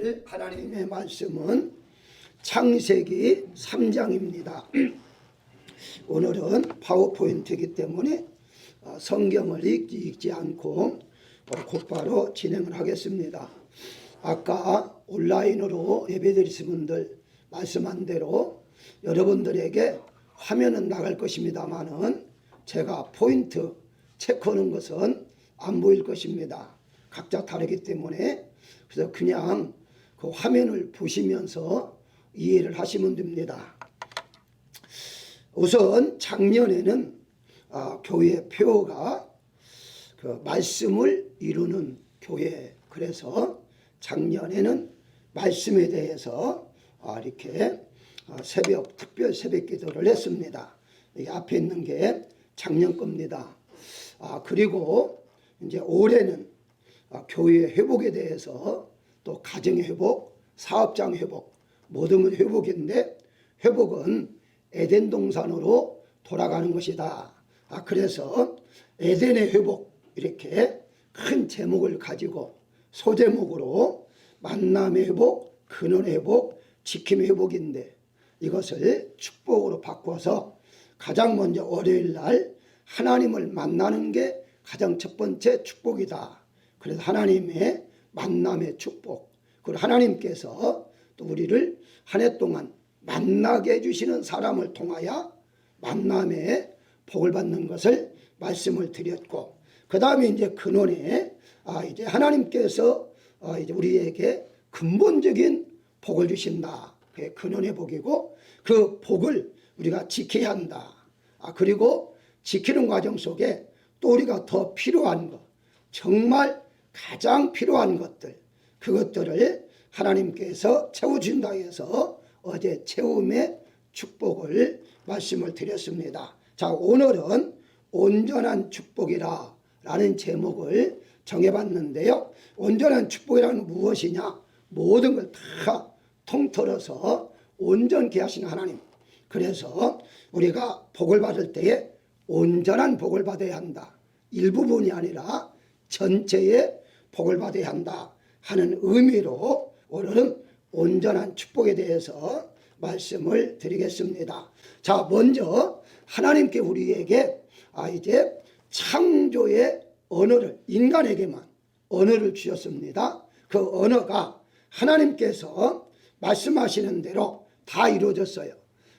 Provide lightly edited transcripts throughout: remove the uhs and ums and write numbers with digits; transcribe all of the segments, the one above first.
할 하나님의 말씀은 창세기 3장입니다. 오늘은 파워포인트이기 때문에 성경을 읽지 않고 곧바로 진행을 하겠습니다. 아까 온라인으로 예배드리신 분들 말씀한 대로 여러분들에게 화면은 나갈 것입니다만은 제가 포인트 체크하는 것은 안 보일 것입니다. 각자 다르기 때문에 그래서 그냥 그 화면을 보시면서 이해를 하시면 됩니다. 우선 작년에는 교회 표어가 그 말씀을 이루는 교회, 그래서 작년에는 말씀에 대해서 이렇게 특별 새벽 기도를 했습니다. 이 앞에 있는 게 작년 겁니다. 그리고 이제 올해는 교회 회복에 대해서 또 가정의 회복, 사업장 회복, 모든 건 회복인데 회복은 에덴 동산으로 돌아가는 것이다. 그래서 에덴의 회복, 이렇게 큰 제목을 가지고 소제목으로 만남의 회복, 근원의 회복, 지킴의 회복인데 이것을 축복으로 바꿔서 가장 먼저 월요일 날 하나님을 만나는 게 가장 첫 번째 축복이다. 그래서 하나님의 만남의 축복, 그리고 하나님께서 또 우리를 한 해 동안 만나게 해주시는 사람을 통하여 만남의 복을 받는 것을 말씀을 드렸고, 그 다음에 이제 근원에 이제 하나님께서 이제 우리에게 근본적인 복을 주신다. 그게 근원의 복이고 그 복을 우리가 지켜야 한다. 그리고 지키는 과정 속에 또 우리가 더 필요한 것, 정말 가장 필요한 것들, 그것들을 하나님께서 채워준다 해서 어제 채움의 축복을 말씀을 드렸습니다. 자, 오늘은 온전한 축복이라 라는 제목을 정해봤는데요. 온전한 축복이라는 무엇이냐? 모든 걸 다 통틀어서 온전케 하시는 하나님. 그래서 우리가 복을 받을 때에 온전한 복을 받아야 한다. 일부분이 아니라 전체의 복을 받아야 한다 하는 의미로 오늘은 온전한 축복에 대해서 말씀을 드리겠습니다. 자, 먼저 하나님께 우리에게 이제 창조의 언어를, 인간에게만 언어를 주셨습니다. 그 언어가 하나님께서 말씀하시는 대로 다 이루어졌어요.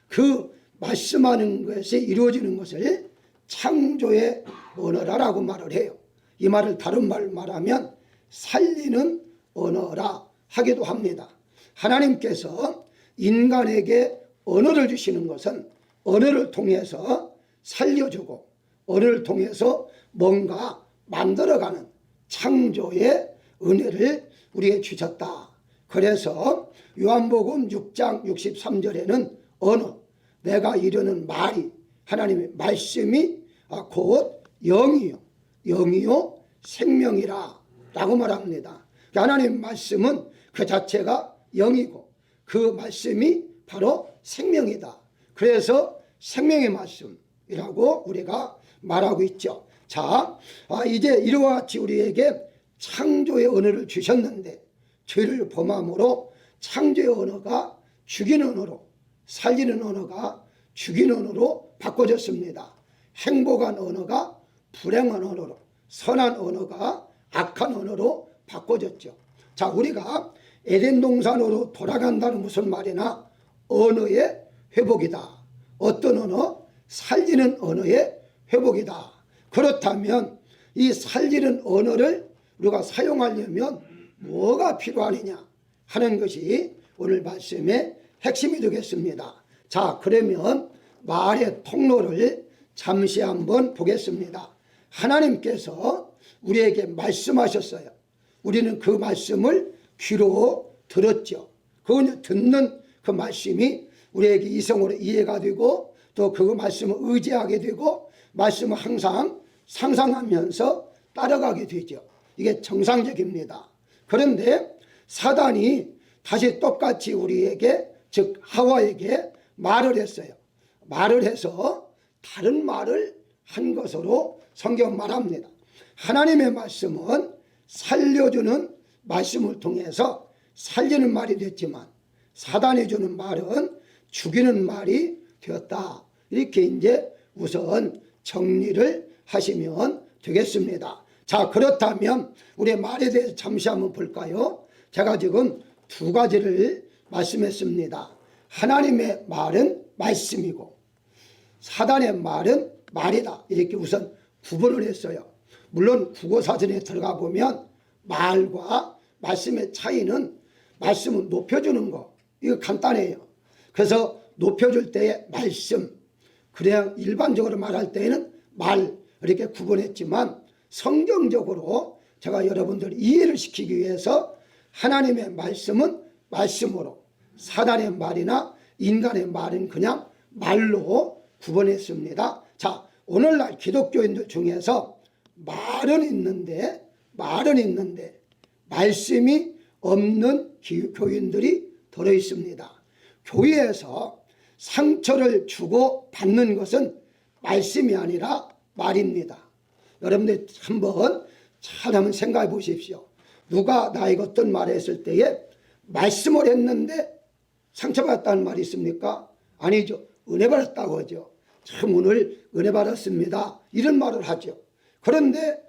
그 말씀하는 것이 이루어지는 것을 창조의 언어라고 말을 해요. 이 말을 다른 말로 말하면 살리는 언어라 하기도 합니다. 하나님께서 인간에게 언어를 주시는 것은 언어를 통해서 살려주고 언어를 통해서 뭔가 만들어가는 창조의 은혜를 우리에게 주셨다. 그래서 요한복음 6장 63절에는 언어, 내가 이르는 말이, 하나님의 말씀이 곧 영이요 생명이라 라고 말합니다. 하나님의 말씀은 그 자체가 영이고 그 말씀이 바로 생명이다. 그래서 생명의 말씀이라고 우리가 말하고 있죠. 자, 이제 이와 같이 우리에게 창조의 언어를 주셨는데 죄를 범함으로 창조의 언어가 죽이는 언어로, 살리는 언어가 죽이는 언어로 바꿔졌습니다. 행복한 언어가 불행한 언어로, 선한 언어가 악한 언어로 바꿔졌죠. 자, 우리가 에덴 동산으로 돌아간다는 무슨 말이나 언어의 회복이다. 어떤 언어? 살리는 언어의 회복이다. 그렇다면 이 살리는 언어를 우리가 사용하려면 뭐가 필요하느냐 하는 것이 오늘 말씀의 핵심이 되겠습니다. 자, 그러면 말의 통로를 잠시 한번 보겠습니다. 하나님께서 우리에게 말씀하셨어요. 우리는 그 말씀을 귀로 들었죠. 그 듣는 그 말씀이 우리에게 이성으로 이해가 되고 또 그 말씀을 의지하게 되고 말씀을 항상 상상하면서 따라가게 되죠. 이게 정상적입니다. 그런데 사단이 다시 똑같이 우리에게, 즉 하와에게 말을 했어요. 말을 해서 다른 말을 한 것으로 성경 말합니다. 하나님의 말씀은 살려주는 말씀을 통해서 살리는 말이 됐지만 사단이 주는 말은 죽이는 말이 되었다. 이렇게 이제 우선 정리를 하시면 되겠습니다. 자, 그렇다면 우리의 말에 대해서 잠시 한번 볼까요? 제가 지금 두 가지를 말씀했습니다. 하나님의 말은 말씀이고 사단의 말은 말이다. 이렇게 우선 구분을 했어요. 물론 국어사전에 들어가 보면 말과 말씀의 차이는 말씀은 높여주는 거, 이거 간단해요. 그래서 높여줄 때에 말씀, 그냥 일반적으로 말할 때에는 말, 이렇게 구분했지만 성경적으로 제가 여러분들 이해를 시키기 위해서 하나님의 말씀은 말씀으로, 사단의 말이나 인간의 말은 그냥 말로 구분했습니다. 자, 오늘날 기독교인들 중에서 말은 있는데 말씀이 없는 교인들이 들어 있습니다. 교회에서 상처를 주고 받는 것은 말씀이 아니라 말입니다. 여러분들 한번 생각해 보십시오. 누가 나에게 어떤 말을 했을 때에 말씀을 했는데 상처받았다는 말이 있습니까? 아니죠. 은혜 받았다고 하죠. 참 오늘 은혜 받았습니다, 이런 말을 하죠. 그런데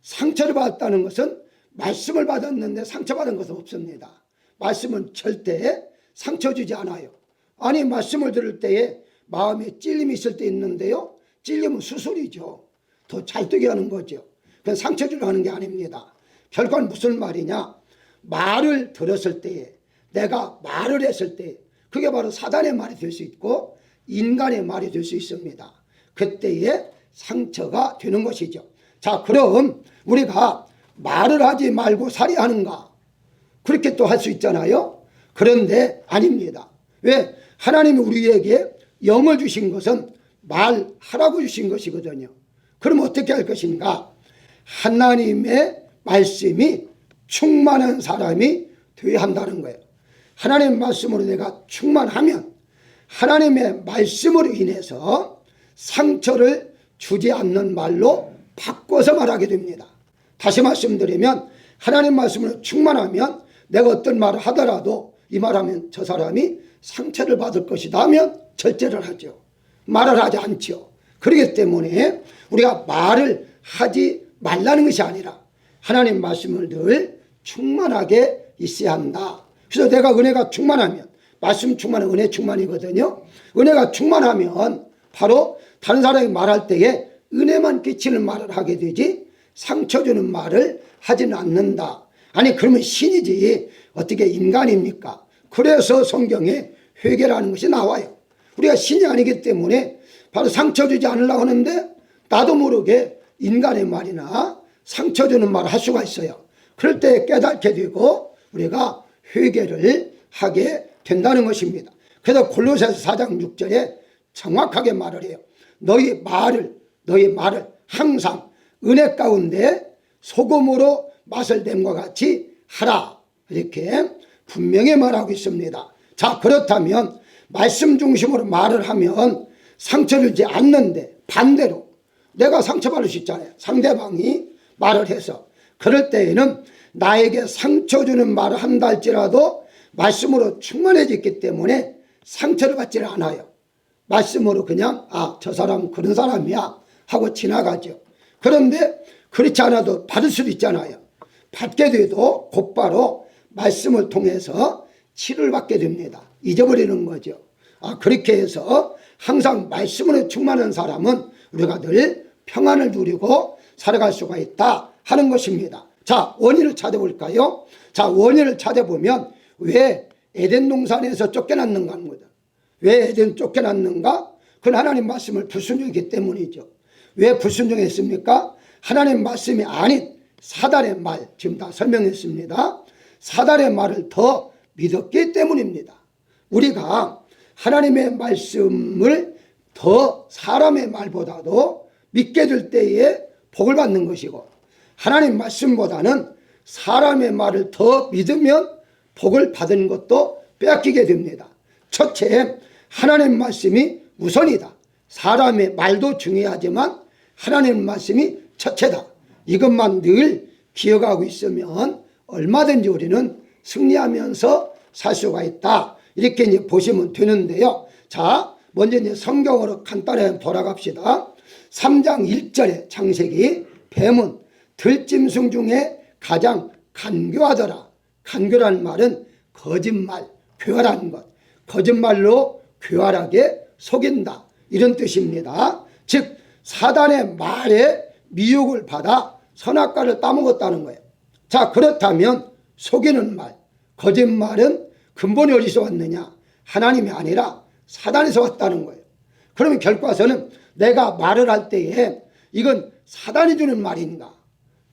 상처를 받았다는 것은 말씀을 받았는데 상처받은 것은 없습니다. 말씀은 절대 상처 주지 않아요. 아니, 말씀을 들을 때에 마음에 찔림이 있을 때 있는데요, 찔림은 수술이죠. 더 잘 되게 하는 거죠. 그건 상처 주려 하는 게 아닙니다. 결과는 무슨 말이냐, 말을 들었을 때에, 내가 말을 했을 때, 그게 바로 사단의 말이 될 수 있고 인간의 말이 될 수 있습니다. 그때에 상처가 되는 것이죠. 자, 그럼 우리가 말을 하지 말고 살해하는가? 그렇게 또 할 수 있잖아요. 그런데 아닙니다. 왜? 하나님이 우리에게 영을 주신 것은 말하라고 주신 것이거든요. 그럼 어떻게 할 것인가? 하나님의 말씀이 충만한 사람이 되어야 한다는 거예요. 하나님의 말씀으로 내가 충만하면 하나님의 말씀으로 인해서 상처를 주지 않는 말로 바꿔서 말하게 됩니다. 다시 말씀드리면 하나님 말씀으로 충만하면 내가 어떤 말을 하더라도 이 말하면 저 사람이 상처를 받을 것이다 하면 절제를 하죠. 말을 하지 않죠. 그렇기 때문에 우리가 말을 하지 말라는 것이 아니라 하나님 말씀을 늘 충만하게 있어야 한다. 그래서 내가 은혜가 충만하면, 말씀 충만은 은혜 충만이거든요. 은혜가 충만하면 바로 다른 사람이 말할 때에 은혜만 끼치는 말을 하게 되지 상처 주는 말을 하지는 않는다. 아니, 그러면 신이지 어떻게 인간입니까? 그래서 성경에 회개라는 것이 나와요. 우리가 신이 아니기 때문에 바로 상처 주지 않으려고 하는데 나도 모르게 인간의 말이나 상처 주는 말을 할 수가 있어요. 그럴 때 깨닫게 되고 우리가 회개를 하게 된다는 것입니다. 그래서 골로새서 4장 6절에 정확하게 말을 해요. 너희 말을 항상 은혜 가운데 소금으로 맛을 냄과 같이 하라, 이렇게 분명히 말하고 있습니다. 자, 그렇다면 말씀 중심으로 말을 하면 상처를 주지 않는데 반대로 내가 상처받을 수 있잖아요. 상대방이 말을 해서. 그럴 때에는 나에게 상처 주는 말을 한다 할지라도 말씀으로 충만해졌기 때문에 상처를 받지를 않아요. 말씀으로 그냥 저 사람은 그런 사람이야 하고 지나가죠. 그런데 그렇지 않아도 받을 수도 있잖아요. 받게 돼도 곧바로 말씀을 통해서 치료를 받게 됩니다. 잊어버리는 거죠. 그렇게 해서 항상 말씀으로 충만한 사람은 우리가 늘 평안을 누리고 살아갈 수가 있다 하는 것입니다. 자, 원인을 찾아볼까요? 자, 원인을 찾아보면 왜 에덴 동산에서 쫓겨났는가 하는 거죠. 왜 에덴 쫓겨났는가? 그건 하나님 말씀을 불순종했기 때문이죠. 왜 불순종했습니까? 하나님 말씀이 아닌 사단의 말, 지금 다 설명했습니다. 사단의 말을 더 믿었기 때문입니다. 우리가 하나님의 말씀을 더 사람의 말보다도 믿게 될 때에 복을 받는 것이고, 하나님 말씀보다는 사람의 말을 더 믿으면 복을 받은 것도 빼앗기게 됩니다. 첫째, 하나님 말씀이 우선이다. 사람의 말도 중요하지만 하나님 말씀이 첫째다. 이것만 늘 기억하고 있으면 얼마든지 우리는 승리하면서 살 수가 있다. 이렇게 이제 보시면 되는데요. 자, 먼저 이제 성경으로 간단히 돌아갑시다. 3장 1절에 창세기 뱀은 들짐승 중에 가장 간교하더라. 간교라는 말은 거짓말, 교활한 것, 거짓말로 교활하게 속인다, 이런 뜻입니다. 즉 사단의 말에 미혹을 받아 선악과를 따먹었다는 거예요. 자, 그렇다면 속이는 말, 거짓말은 근본이 어디서 왔느냐? 하나님이 아니라 사단에서 왔다는 거예요. 그러면 결과서는 내가 말을 할 때에 이건 사단이 주는 말인가,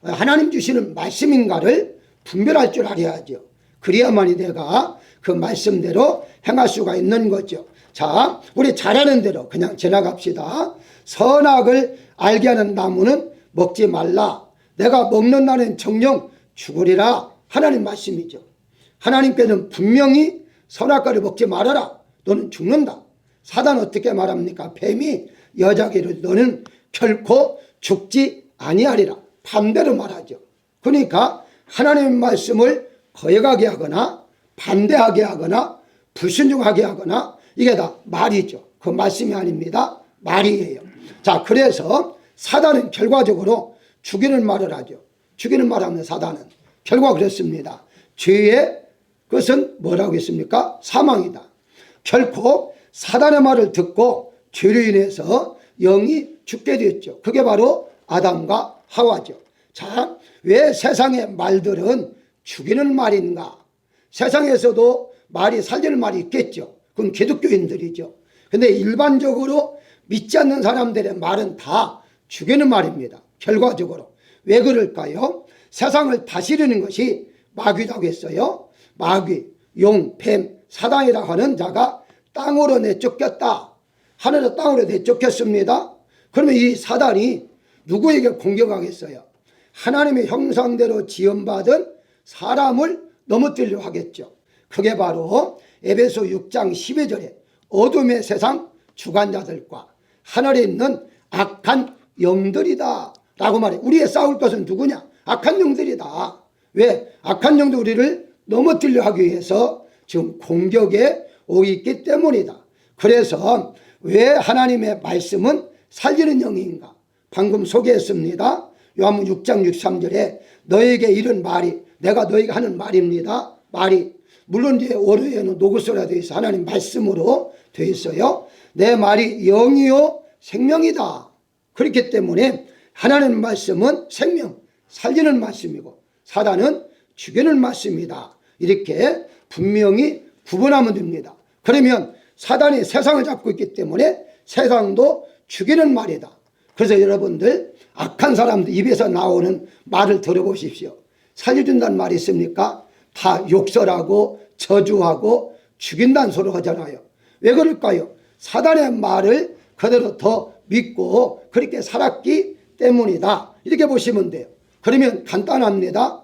하나님 주시는 말씀인가를 분별할 줄 알아야죠. 그래야만이 내가 그 말씀대로 행할 수가 있는 거죠. 자, 우리 잘하는 대로 그냥 지나갑시다. 선악을 알게 하는 나무는 먹지 말라. 내가 먹는 날은 정녕 죽으리라. 하나님 말씀이죠. 하나님께는 분명히 선악과를 먹지 말아라. 너는 죽는다. 사단 어떻게 말합니까? 뱀이 여자에게 너는 결코 죽지 아니하리라. 반대로 말하죠. 그러니까 하나님의 말씀을 거역하게 하거나 반대하게 하거나 불순종하게 하거나 이게 다 말이죠. 그 말씀이 아닙니다. 말이에요. 자, 그래서 사단은 결과적으로 죽이는 말을 하죠. 죽이는 말 하면 사단은 결과 그렇습니다. 죄의 것은 뭐라고 했습니까? 사망이다. 결코 사단의 말을 듣고 죄로 인해서 영이 죽게 됐죠. 그게 바로 아담과 하와죠. 자, 왜 세상의 말들은 죽이는 말인가? 세상에서도 말이 살리는 말이 있겠죠. 그건 기독교인들이죠. 근데 일반적으로 믿지 않는 사람들의 말은 다 죽이는 말입니다. 결과적으로. 왜 그럴까요? 세상을 다스리는 것이 마귀라고 했어요. 마귀, 용, 뱀, 사단이라고 하는 자가 땅으로 내쫓겼다. 하늘의 땅으로 내쫓겼습니다. 그러면 이 사단이 누구에게 공격하겠어요? 하나님의 형상대로 지음받은 사람을 넘어뜨리려 하겠죠. 그게 바로 에베소 6장 12절에 어둠의 세상 주관자들과 하늘에 있는 악한 영들이다 라고 말해. 우리의 싸울 것은 누구냐? 악한 영들이다. 왜? 악한 영도 우리를 넘어뜨리려 하기 위해서 지금 공격에 오고 있기 때문이다. 그래서 왜 하나님의 말씀은 살리는 영인가? 방금 소개했습니다. 요한복음 6장 63절에 너에게 이런 말이, 내가 너에게 하는 말입니다. 말이 물론 이제 원어에는 노고서라 되어 있어. 하나님 말씀으로 되어 있어요. 내 말이 영이요 생명이다. 그렇기 때문에 하나님 말씀은 생명, 살리는 말씀이고 사단은 죽이는 말씀이다. 이렇게 분명히 구분하면 됩니다. 그러면 사단이 세상을 잡고 있기 때문에 세상도 죽이는 말이다. 그래서 여러분들 악한 사람들 입에서 나오는 말을 들어보십시오. 살려준다는 말이 있습니까? 다 욕설하고 저주하고 죽인다는 소리 하잖아요. 왜 그럴까요? 사단의 말을 그대로 더 믿고 그렇게 살았기 때문이다. 이렇게 보시면 돼요. 그러면 간단합니다.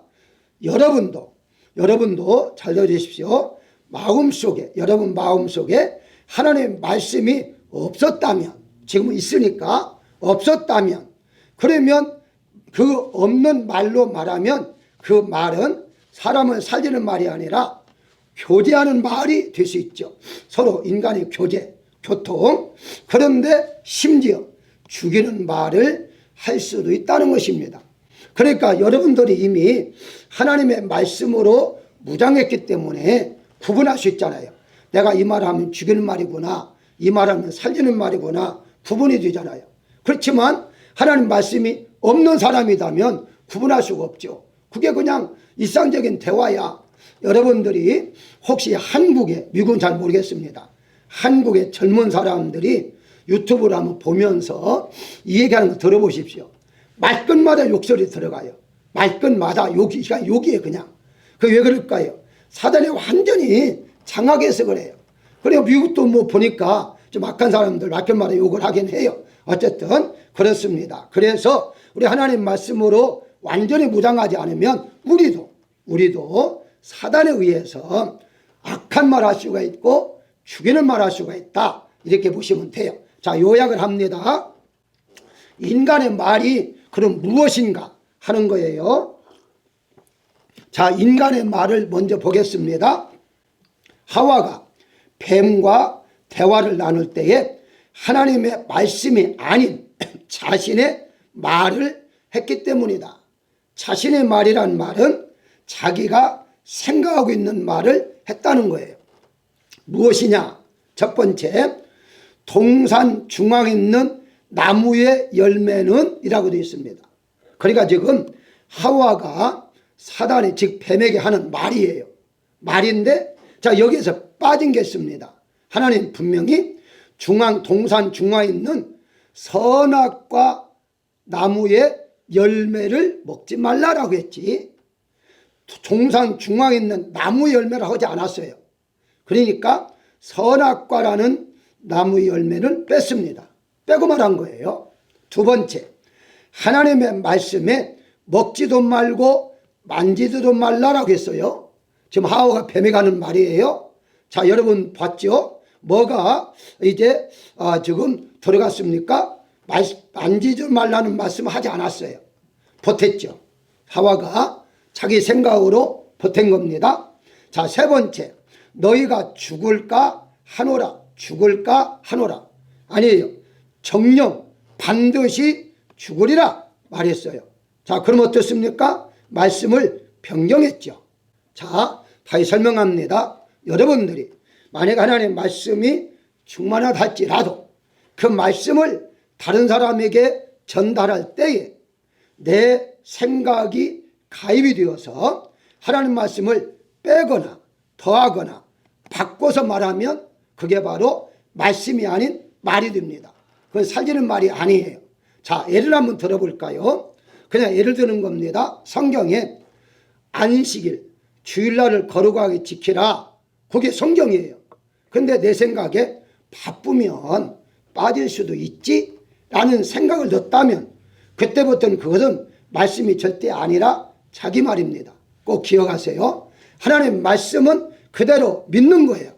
여러분도 잘 들어주십시오. 마음속에, 여러분 마음속에 하나님의 말씀이 없었다면, 지금은 있으니까 없었다면, 그러면 그 없는 말로 말하면 그 말은 사람을 살리는 말이 아니라 교제하는 말이 될 수 있죠. 서로 인간의 교제, 교통. 그런데 심지어 죽이는 말을 할 수도 있다는 것입니다. 그러니까 여러분들이 이미 하나님의 말씀으로 무장했기 때문에 구분할 수 있잖아요. 내가 이 말을 하면 죽이는 말이구나, 이 말하면 살리는 말이구나 구분이 되잖아요. 그렇지만 하나님 말씀이 없는 사람이라면 구분할 수가 없죠. 그게 그냥 일상적인 대화야. 여러분들이 혹시 한국에, 미국은 잘 모르겠습니다. 한국의 젊은 사람들이 유튜브를 한번 보면서 이 얘기하는 거 들어보십시오. 말끝마다 욕설이 들어가요. 말끝마다 욕이에요 그냥. 그 왜 그럴까요? 사단이 완전히 장악해서 그래요. 그리고 미국도 뭐 보니까 좀 악한 사람들 말끝마다 욕을 하긴 해요. 어쨌든 그렇습니다. 그래서 우리 하나님 말씀으로 완전히 무장하지 않으면 우리도 사단에 의해서 악한 말 할 수가 있고 죽이는 말 할 수가 있다. 이렇게 보시면 돼요. 자, 요약을 합니다. 인간의 말이 그럼 무엇인가 하는 거예요. 자, 인간의 말을 먼저 보겠습니다. 하와가 뱀과 대화를 나눌 때에 하나님의 말씀이 아닌 자신의 말을 했기 때문이다. 자신의 말이란 말은 자기가 생각하고 있는 말을 했다는 거예요. 무엇이냐? 첫 번째, 동산 중앙에 있는 나무의 열매는 이라고 되어 있습니다. 그러니까 지금 하와가 사단이 즉 뱀에게 하는 말이에요. 말인데 자, 여기에서 빠진 게 있습니다. 하나님 분명히 동산 중앙에 있는 선악과 나무의 열매를 먹지 말라라고 했지, 동산 중앙에 있는 나무 열매라고 하지 않았어요. 그러니까 선악과라는 나무 열매는 뺐습니다. 빼고 말한 거예요. 두 번째, 하나님의 말씀에 먹지도 말고 만지지도 말라라고 했어요. 지금 하와가 뱀에 가는 말이에요. 자, 여러분 봤죠? 뭐가 이제 지금 들어갔습니까? 만지지 말라는 말씀을 하지 않았어요. 보탰죠. 하와가 자기 생각으로 보탠 겁니다. 자, 세 번째, 너희가 죽을까 하노라. 죽을까 하노라. 아니에요. 정령 반드시 죽으리라 말했어요. 자, 그럼 어떻습니까? 말씀을 변경했죠. 자, 다시 설명합니다. 여러분들이 만약 하나님의 말씀이 충만하다 할지라도 그 말씀을 다른 사람에게 전달할 때에 내 생각이 가입이 되어서 하나님 말씀을 빼거나 더하거나 바꿔서 말하면 그게 바로 말씀이 아닌 말이 됩니다. 그건 살리는 말이 아니에요. 자, 예를 한번 들어볼까요? 그냥 예를 드는 겁니다. 성경에 안식일, 주일날을 거룩하게 지키라. 그게 성경이에요. 근데 내 생각에 바쁘면 빠질 수도 있지 라는 생각을 넣었다면 그때부터는 그것은 말씀이 절대 아니라 자기 말입니다. 꼭 기억하세요. 하나님의 말씀은 그대로 믿는 거예요.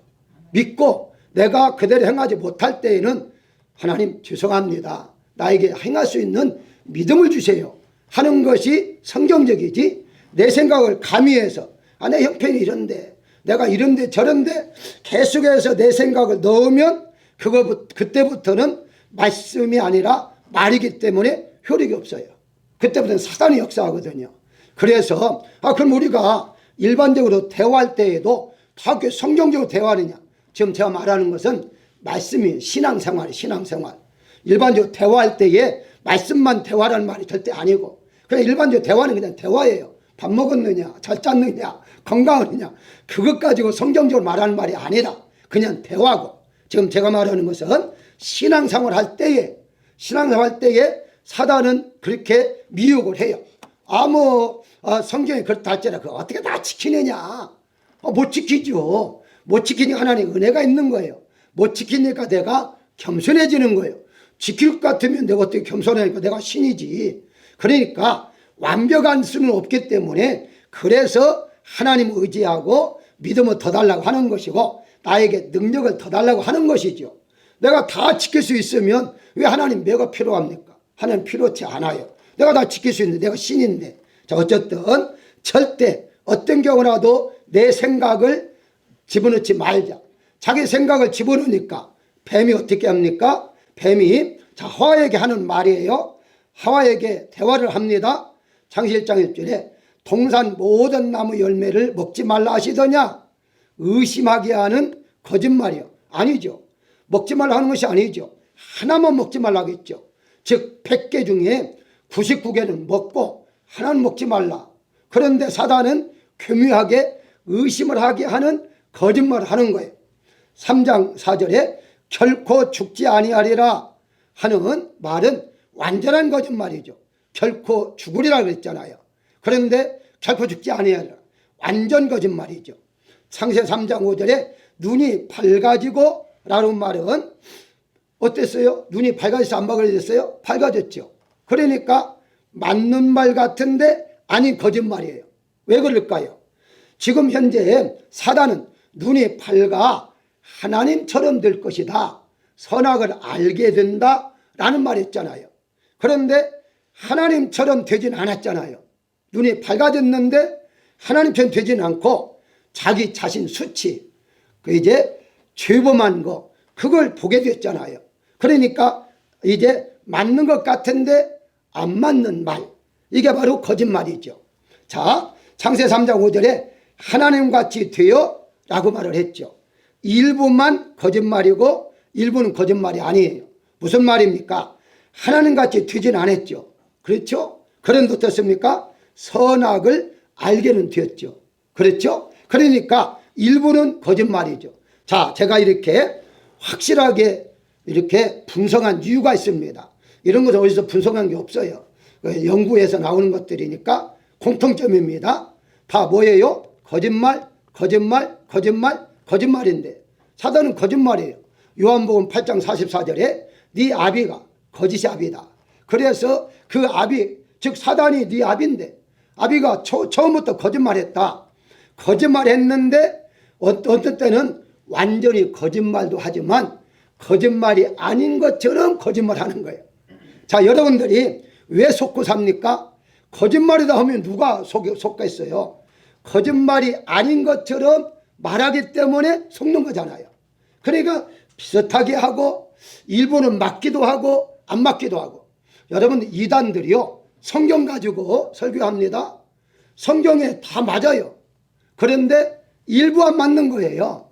믿고 내가 그대로 행하지 못할 때에는 하나님 죄송합니다. 나에게 행할 수 있는 믿음을 주세요 하는 것이 성경적이지, 내 생각을 가미해서 내 형편이 이런데 내가 이런데 저런데 계속해서 내 생각을 넣으면 그때부터는 말씀이 아니라 말이기 때문에 효력이 없어요. 그때부터는 사단이 역사하거든요. 그래서 그럼 우리가 일반적으로 대화할 때에도 다 성경적으로 대화하느냐? 지금 제가 말하는 것은 말씀이 신앙생활이에요. 신앙생활. 일반적으로 대화할 때에 말씀만 대화라는 말이 절대 아니고 그냥 일반적으로 대화는 그냥 대화예요. 밥 먹었느냐, 잘 잤느냐, 건강하느냐, 그것 가지고 성경적으로 말하는 말이 아니라 그냥 대화고, 지금 제가 말하는 것은 신앙생활 할 때에 사단은 그렇게 미혹을 해요. 성경이 그렇다 할지라 그거 어떻게 다 지키느냐? 못 지키죠. 못 지키니까 하나님 은혜가 있는 거예요. 못 지키니까 내가 겸손해지는 거예요. 지킬 것 같으면 내가 어떻게 겸손하니까 내가 신이지. 그러니까 완벽한 수는 없기 때문에 그래서 하나님 의지하고 믿음을 더 달라고 하는 것이고 나에게 능력을 더 달라고 하는 것이죠. 내가 다 지킬 수 있으면 왜 하나님 뭐가 필요합니까? 하나님 필요치 않아요. 내가 다 지킬 수 있는데 내가 신인데. 자, 어쨌든 절대 어떤 경우라도 내 생각을 집어넣지 말자. 자기 생각을 집어넣으니까 뱀이 어떻게 합니까? 뱀이 하와에게 하는 말이에요. 하와에게 대화를 합니다. 창세기 1장 1절에 동산 모든 나무 열매를 먹지 말라 하시더냐? 의심하게 하는 거짓말이요. 아니죠. 먹지 말라 하는 것이 아니죠. 하나만 먹지 말라 하겠죠. 즉 100개 중에 99개는 먹고 하나는 먹지 말라. 그런데 사단은 교묘하게 의심을 하게 하는 거짓말을 하는 거예요. 3장 4절에 결코 죽지 아니하리라 하는 말은 완전한 거짓말이죠. 결코 죽으리라 그랬잖아요. 그런데 결코 죽지 아니하리라, 완전 거짓말이죠. 창세기 3장 5절에 눈이 밝아지고 라는 말은 어땠어요? 눈이 밝아져서 안 밝아졌어요? 밝아졌죠. 그러니까 맞는 말 같은데 아닌 거짓말이에요. 왜 그럴까요? 지금 현재 사단은 눈이 밝아 하나님처럼 될 것이다, 선악을 알게 된다 라는 말 했잖아요. 그런데 하나님처럼 되진 않았잖아요. 눈이 밝아졌는데 하나님 편 되지는 않고 자기 자신 수치, 그 이제 죄범한 거, 그걸 보게 됐잖아요. 그러니까 이제 맞는 것 같은데 안 맞는 말, 이게 바로 거짓말이죠. 자, 창세 3장 5절에 하나님같이 되어 라고 말을 했죠. 일부만 거짓말이고 일부는 거짓말이 아니에요. 무슨 말입니까? 하나님같이 되진 않았죠. 그렇죠? 그런데 어떻습니까? 선악을 알게는 되었죠. 그렇죠? 그러니까 일부는 거짓말이죠. 자, 제가 이렇게 확실하게 이렇게 분석한 이유가 있습니다. 이런 것은 어디서 분석한 게 없어요. 연구에서 나오는 것들이니까 공통점입니다. 다 뭐예요? 거짓말, 거짓말, 거짓말, 거짓말인데 사단은 거짓말이에요. 요한복음 8장 44절에 네 아비가 거짓이 아비다. 그래서 그 아비, 즉 사단이 네 아비인데 아비가 처음부터 거짓말했다. 거짓말했는데 어떤 때는 완전히 거짓말도 하지만 거짓말이 아닌 것처럼 거짓말하는 거예요. 자, 여러분들이 왜 속고 삽니까? 거짓말이다 하면 누가 속겠어요? 거짓말이 아닌 것처럼 말하기 때문에 속는 거잖아요. 그러니까 비슷하게 하고 일부는 맞기도 하고 안 맞기도 하고. 여러분, 이단들이요 성경 가지고 설교합니다. 성경에 다 맞아요. 그런데 일부 안 맞는 거예요.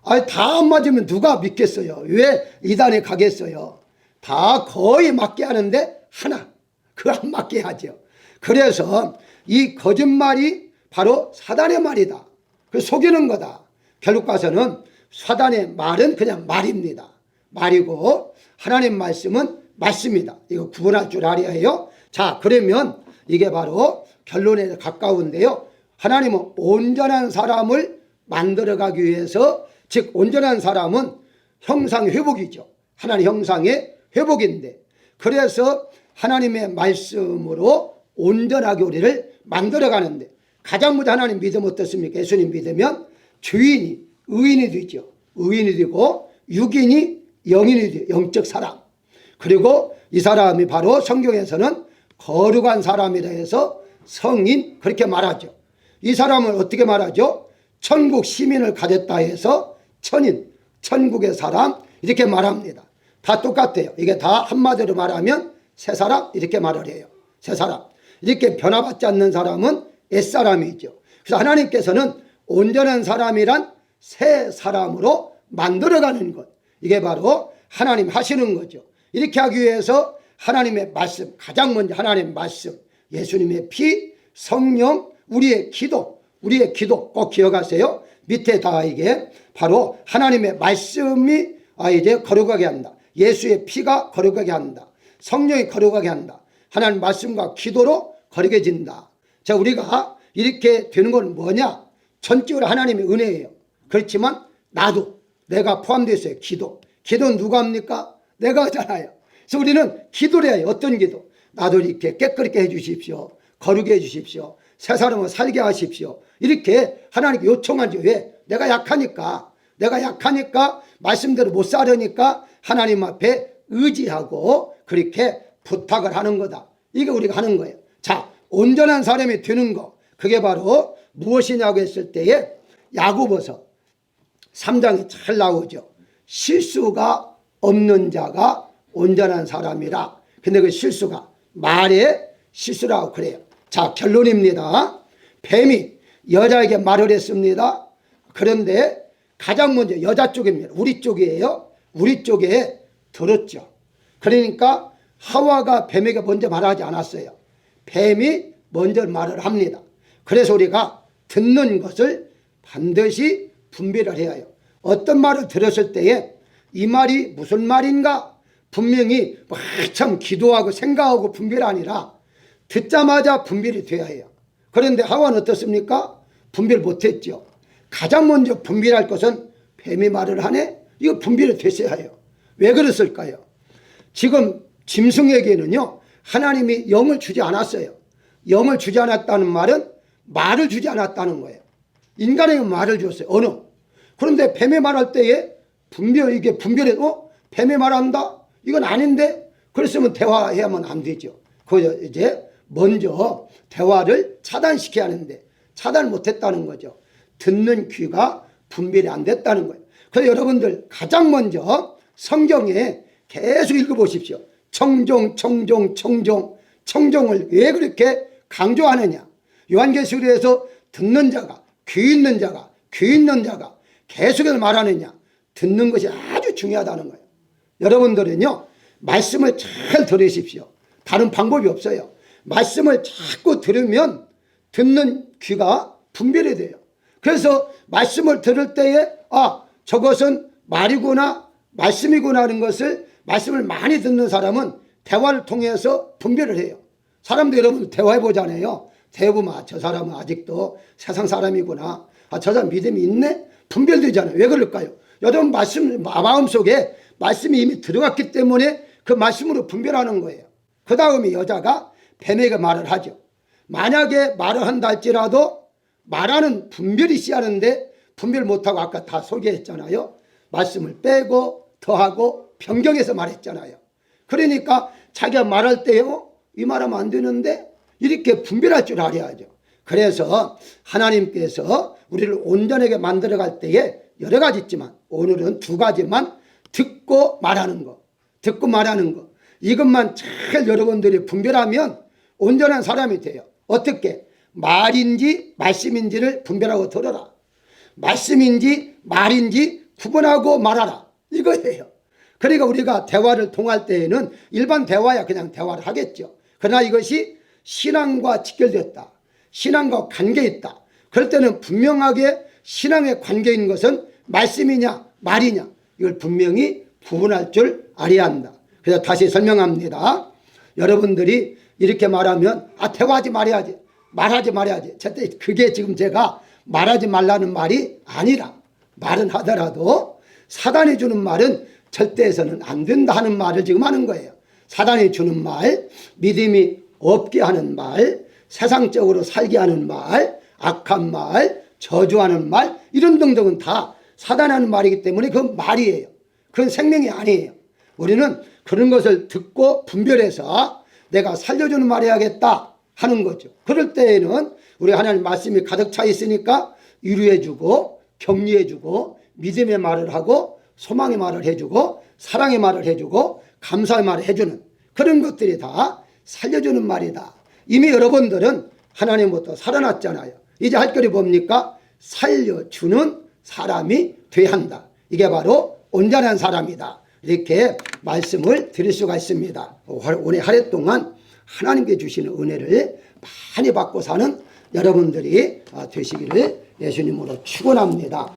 아니, 다 안 맞으면 누가 믿겠어요? 왜 이단에 가겠어요? 다 거의 맞게 하는데 하나, 그거 안 맞게 하죠. 그래서 이 거짓말이 바로 사단의 말이다. 그 속이는 거다. 결국 가서는 사단의 말은 그냥 말입니다. 말이고 하나님 말씀은 말씀이다. 이거 구분할 줄 알아야 해요. 자, 그러면 이게 바로 결론에 가까운데요. 하나님은 온전한 사람을 만들어가기 위해서, 즉 온전한 사람은 형상 회복이죠. 하나님 형상의 회복인데, 그래서 하나님의 말씀으로 온전하게 우리를 만들어가는데 가장 먼저 하나님 믿으면 어떻습니까? 예수님 믿으면 주인이 의인이 되죠. 의인이 되고 육인이 영인이 되죠. 영적 사람. 그리고 이 사람이 바로 성경에서는 거룩한 사람이라 해서 성인, 그렇게 말하죠. 이 사람을 어떻게 말하죠? 천국 시민을 가졌다 해서 천인, 천국의 사람, 이렇게 말합니다. 다 똑같아요. 이게 다 한마디로 말하면 새 사람, 이렇게 말을 해요. 새 사람. 이렇게 변화받지 않는 사람은 옛사람이죠. 그래서 하나님께서는 온전한 사람이란 새 사람으로 만들어가는 것, 이게 바로 하나님 하시는 거죠. 이렇게 하기 위해서 하나님의 말씀, 가장 먼저 하나님의 말씀, 예수님의 피, 성령, 우리의 기도 꼭 기억하세요. 밑에 다 이게 바로 하나님의 말씀이 이제 거룩하게 한다. 예수의 피가 거룩하게 한다. 성령이 거룩하게 한다. 하나님 말씀과 기도로 거룩해진다. 자, 우리가 이렇게 되는 건 뭐냐? 전적으로 하나님의 은혜예요. 그렇지만 나도, 내가 포함되어 있어요. 기도는 누가 합니까? 내가 하잖아요. 그래서 우리는 기도를 해요. 어떤 기도? 나도 이렇게 깨끗하게 해주십시오. 거룩해 주십시오. 새 사람을 살게 하십시오. 이렇게 하나님께 요청하죠. 왜? 내가 약하니까 말씀대로 못 살으니까 하나님 앞에 의지하고 그렇게 부탁을 하는 거다. 이게 우리가 하는 거예요. 자, 온전한 사람이 되는 거, 그게 바로 무엇이냐고 했을 때에 야고보서 3장이 잘 나오죠. 실수가 없는 자가 온전한 사람이라. 근데 그 실수가 말의 실수라고 그래요. 자, 결론입니다. 뱀이 여자에게 말을 했습니다. 그런데 가장 먼저 여자 쪽입니다. 우리 쪽이에요. 우리 쪽에 들었죠. 그러니까 하와가 뱀에게 먼저 말하지 않았어요. 뱀이 먼저 말을 합니다. 그래서 우리가 듣는 것을 반드시 분별을 해야 해요. 어떤 말을 들었을 때에 이 말이 무슨 말인가 분명히 한참 기도하고 생각하고 분별이 아니라 듣자마자 분별이 돼야 해요. 그런데 하와는 어떻습니까? 분별 못했죠. 가장 먼저 분별할 것은 뱀이 말을 하네? 이거 분별이 됐어야 해요. 왜 그랬을까요? 지금 짐승에게는요 하나님이 영을 주지 않았어요. 영을 주지 않았다는 말은 말을 주지 않았다는 거예요. 인간에게 말을 줬어요. 언어. 그런데 뱀이 말할 때에 이게 분별해, 뱀이 말한다? 이건 아닌데? 그랬으면 대화해야만 안 되죠. 그 이제 먼저 대화를 차단시켜야 하는데 차단을 못했다는 거죠. 듣는 귀가 분별이 안 됐다는 거예요. 그래서 여러분들 가장 먼저 성경에 계속 읽어보십시오. 청종, 청종, 청종. 청종을 왜 그렇게 강조하느냐. 요한계시록에서 듣는 자가, 귀 있는 자가, 귀 있는 자가 계속해서 말하느냐. 듣는 것이 아주 중요하다는 거예요. 여러분들은요, 말씀을 잘 들으십시오. 다른 방법이 없어요. 말씀을 자꾸 들으면 듣는 귀가 분별이 돼요. 그래서 말씀을 들을 때에 저것은 말이구나, 말씀이구나 하는 것을, 말씀을 많이 듣는 사람은 대화를 통해서 분별을 해요. 사람도 여러분 대화해 보잖아요. 대부분 저 사람은 아직도 세상 사람이구나, 저 사람 믿음이 있네, 분별되잖아요. 왜 그럴까요? 여러분 마음속에 말씀이 이미 들어갔기 때문에 그 말씀으로 분별하는 거예요. 그 다음에 여자가 뱀에게 말을 하죠. 만약에 말을 한다 할지라도 말하는 분별이 씨하는데 분별 못하고 아까 다 소개했잖아요. 말씀을 빼고 더하고 변경해서 말했잖아요. 그러니까 자기가 말할 때요, 이 말하면 안 되는데 이렇게 분별할 줄 알아야죠. 그래서 하나님께서 우리를 온전하게 만들어갈 때에 여러 가지 있지만 오늘은 두 가지만, 듣고 말하는 거, 듣고 말하는 거, 이것만 잘 여러분들이 분별하면 온전한 사람이 돼요. 어떻게? 말인지 말씀인지를 분별하고 들어라. 말씀인지 말인지 구분하고 말하라. 이거예요. 그러니까 우리가 대화를 통할 때에는 일반 대화야 그냥 대화를 하겠죠. 그러나 이것이 신앙과 직결됐다, 신앙과 관계 있다, 그럴 때는 분명하게 신앙에 관계 있는 것은 말씀이냐 말이냐 이걸 분명히 구분할 줄 알아야 한다. 그래서 다시 설명합니다. 여러분들이 이렇게 말하면 대화하지 말아야지, 말하지 말아야지. 그게 지금 제가 말하지 말라는 말이 아니라, 말은 하더라도 사단이 주는 말은 절대 해서는 안 된다 하는 말을 지금 하는 거예요. 사단이 주는 말, 믿음이 없게 하는 말, 세상적으로 살게 하는 말, 악한 말, 저주하는 말, 이런 등등은 다 사단이 하는 말이기 때문에 그건 말이에요. 그건 생명이 아니에요. 우리는 그런 것을 듣고 분별해서 내가 살려주는 말 해야겠다 하는 거죠. 그럴 때에는 우리 하나님 말씀이 가득 차 있으니까 위로해주고 격려해주고 믿음의 말을 하고 소망의 말을 해주고 사랑의 말을 해주고 감사의 말을 해주는 그런 것들이 다 살려주는 말이다. 이미 여러분들은 하나님부터 살아났잖아요. 이제 할 거리 뭡니까? 살려주는 사람이 돼야 한다. 이게 바로 온전한 사람이다. 이렇게 말씀을 드릴 수가 있습니다. 오늘 한 해 동안 하나님께 주시는 은혜를 많이 받고 사는 여러분들이 되시기를 예수님으로 축원합니다.